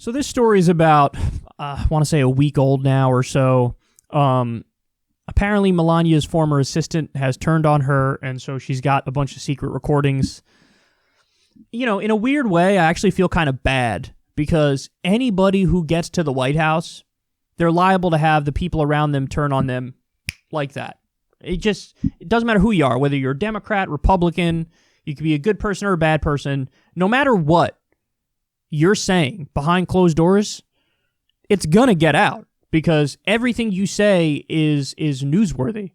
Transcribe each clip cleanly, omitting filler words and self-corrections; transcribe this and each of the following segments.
So this story is about, I want to say a week old now or so. Apparently Melania's former assistant has turned on her, and so she's got a bunch of secret recordings. You know, in a weird way, I actually feel kind of bad, because anybody who gets to the White House, they're liable to have the people around them turn on them like that. It doesn't matter who you are, whether you're a Democrat, Republican, you could be a good person or a bad person. No matter what you're saying behind closed doors, it's gonna get out, because everything you say is newsworthy,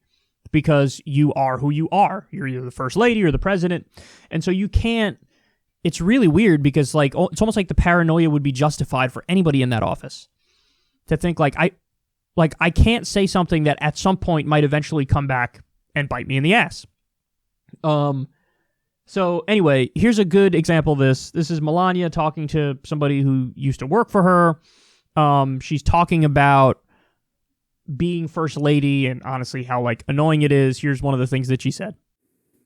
because you are who you are. You're either the first lady or the president, and so you can't. It's really weird, because like it's almost like the paranoia would be justified for anybody in that office to think I can't say something that at some point might eventually come back and bite me in the ass. So anyway, here's a good example of this. This is Melania talking to somebody who used to work for her. She's talking about being first lady and honestly how like annoying it is. Here's one of the things that she said.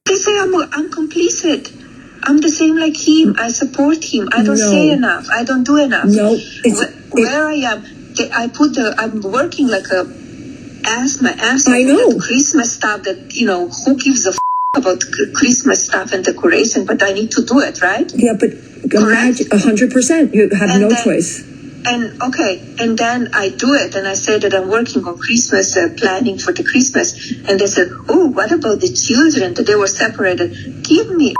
They say I'm complicit. I'm the same like him. I support him. I don't say enough. I don't do enough. No, where I am, I'm working like my ass off. I know. Christmas stuff that, who gives a about Christmas stuff and decoration, but I need to do it, right? Yeah, but imagine 100%. You have no choice. And then I do it, and I say that I'm working on Christmas, planning for the Christmas, and they said, oh, what about the children, that they were separated? Give me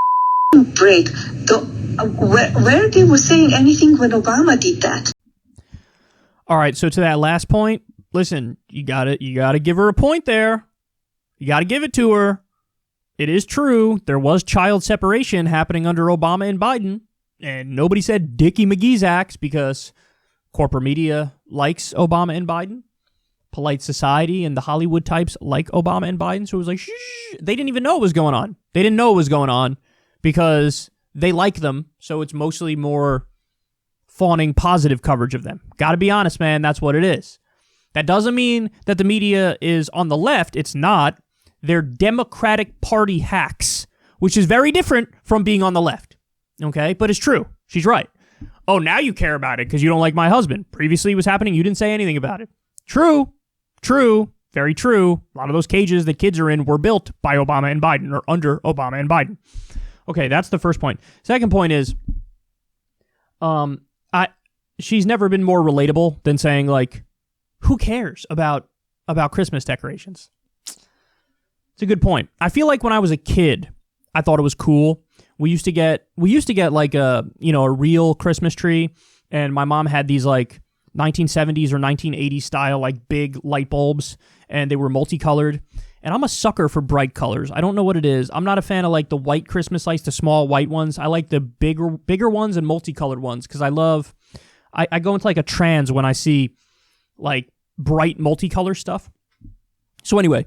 a break. Where they were saying anything when Obama did that? All right, so to that last point, listen, you gotta give her a point there. You gotta give it to her. It is true, there was child separation happening under Obama and Biden, and nobody said Dickie McGee's acts, because corporate media likes Obama and Biden. Polite society and the Hollywood types like Obama and Biden, so it was like, shh. They didn't even know what was going on. They didn't know what was going on because they like them, so it's mostly more fawning positive coverage of them. Gotta be honest, man, that's what it is. That doesn't mean that the media is on the left. It's not. They're Democratic Party hacks, which is very different from being on the left. Okay? But it's true. She's right. Oh, now you care about it because you don't like my husband. Previously it was happening. You didn't say anything about it. True. True. Very true. A lot of those cages that kids are in were built by Obama and Biden, or under Obama and Biden. Okay, that's the first point. Second point is, she's never been more relatable than saying, like, who cares about Christmas decorations? It's a good point. I feel like when I was a kid, I thought it was cool. We used to get like a real Christmas tree, and my mom had these like 1970s or 1980s style like big light bulbs, and they were multicolored. And I'm a sucker for bright colors. I don't know what it is. I'm not a fan of like the white Christmas lights, the small white ones. I like the bigger ones and multicolored ones, because I go into like a trance when I see like bright multicolor stuff. So anyway,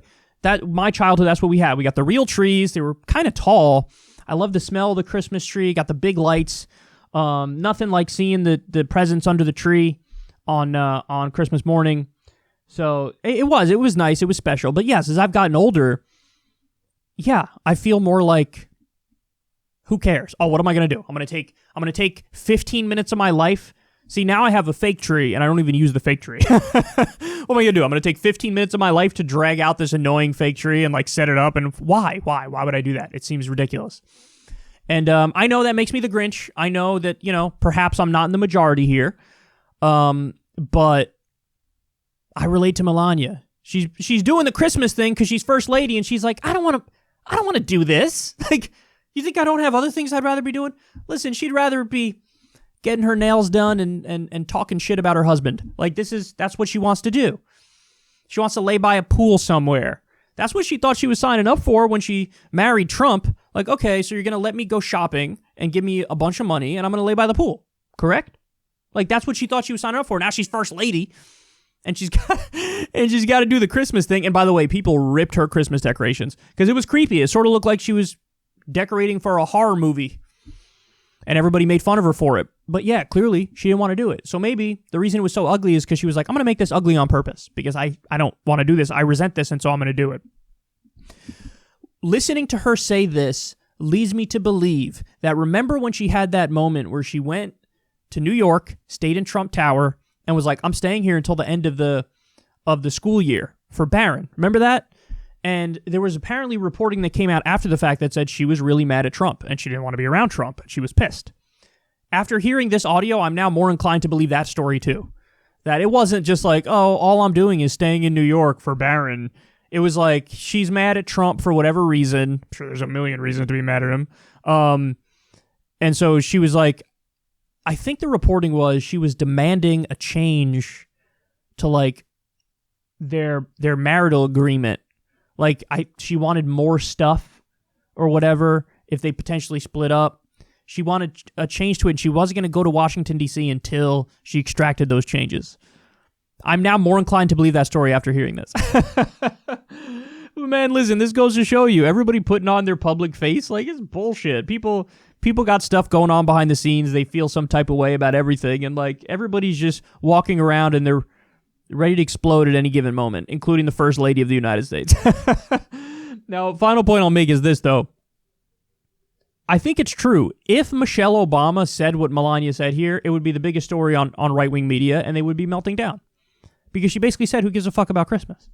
my childhood, that's what we had. We got the real trees. They were kind of tall. I love the smell of the Christmas tree. Got the big lights. Nothing like seeing the presents under the tree on Christmas morning. So it was nice. It was special. But yes, as I've gotten older, yeah, I feel more like, who cares? Oh, what am I going to do? I'm going to take 15 minutes of my life. See, now I have a fake tree, and I don't even use the fake tree. What am I going to do? I'm going to take 15 minutes of my life to drag out this annoying fake tree and, like, set it up, and why? Why would I do that? It seems ridiculous. And I know that makes me the Grinch. I know that, perhaps I'm not in the majority here, but I relate to Melania. She's doing the Christmas thing because she's first lady, and she's like, I don't want to do this. Like, you think I don't have other things I'd rather be doing? Listen, she'd rather be getting her nails done and talking shit about her husband. Like, that's what she wants to do. She wants to lay by a pool somewhere. That's what she thought she was signing up for when she married Trump. Like, okay, so you're going to let me go shopping and give me a bunch of money, and I'm going to lay by the pool. Correct? Like, that's what she thought she was signing up for. Now she's first lady, and she's got to do the Christmas thing. And by the way, people ripped her Christmas decorations because it was creepy. It sort of looked like she was decorating for a horror movie, and everybody made fun of her for it. But yeah, clearly she didn't want to do it. So maybe the reason it was so ugly is because she was like, I'm going to make this ugly on purpose because I don't want to do this. I resent this, and so I'm going to do it. Listening to her say this leads me to believe that, remember when she had that moment where she went to New York, stayed in Trump Tower, and was like, I'm staying here until the end of the school year for Barron. Remember that? And there was apparently reporting that came out after the fact that said she was really mad at Trump and she didn't want to be around Trump and she was pissed. After hearing this audio, I'm now more inclined to believe that story too. That it wasn't just like, oh, all I'm doing is staying in New York for Barron. It was like, she's mad at Trump for whatever reason. I'm sure there's a million reasons to be mad at him. And so she was like, I think the reporting was she was demanding a change to like their marital agreement. Like she wanted more stuff or whatever if they potentially split up. She wanted a change to it, and she wasn't going to go to Washington, D.C. until she extracted those changes. I'm now more inclined to believe that story after hearing this. Man, listen, this goes to show you, everybody putting on their public face, like, it's bullshit. People got stuff going on behind the scenes. They feel some type of way about everything, and, like, everybody's just walking around, and they're ready to explode at any given moment, including the First Lady of the United States. Now, final point I'll make is this, though. I think it's true. If Michelle Obama said what Melania said here, it would be the biggest story on right-wing media, and they would be melting down. Because she basically said, who gives a fuck about Christmas?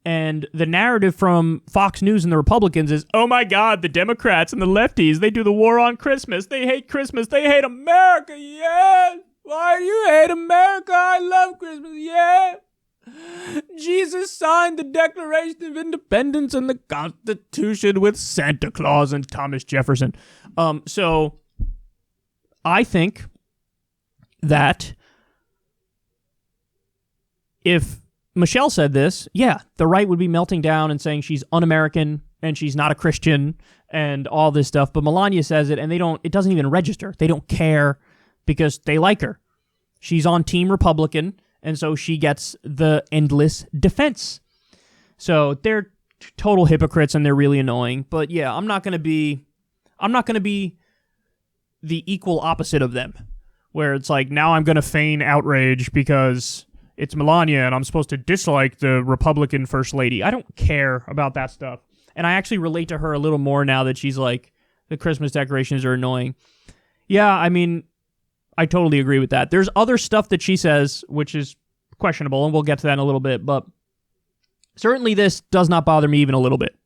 And the narrative from Fox News and the Republicans is, oh my God, the Democrats and the lefties, they do the war on Christmas. They hate Christmas. They hate America. Yeah. Why do you hate America? I love Christmas. Yeah. Jesus signed the Declaration of Independence and the Constitution with Santa Claus and Thomas Jefferson. So I think that if Michelle said this, yeah, the right would be melting down and saying she's un-American and she's not a Christian and all this stuff. But Melania says it, and it doesn't even register. They don't care because they like her. She's on Team Republican, and so she gets the endless defense. So they're total hypocrites and they're really annoying. But yeah, I'm not gonna be the equal opposite of them, where it's like, now I'm gonna feign outrage because it's Melania and I'm supposed to dislike the Republican First Lady. I don't care about that stuff. And I actually relate to her a little more now that she's like, the Christmas decorations are annoying. Yeah, I mean, I totally agree with that. There's other stuff that she says, which is questionable, and we'll get to that in a little bit, but certainly this does not bother me even a little bit.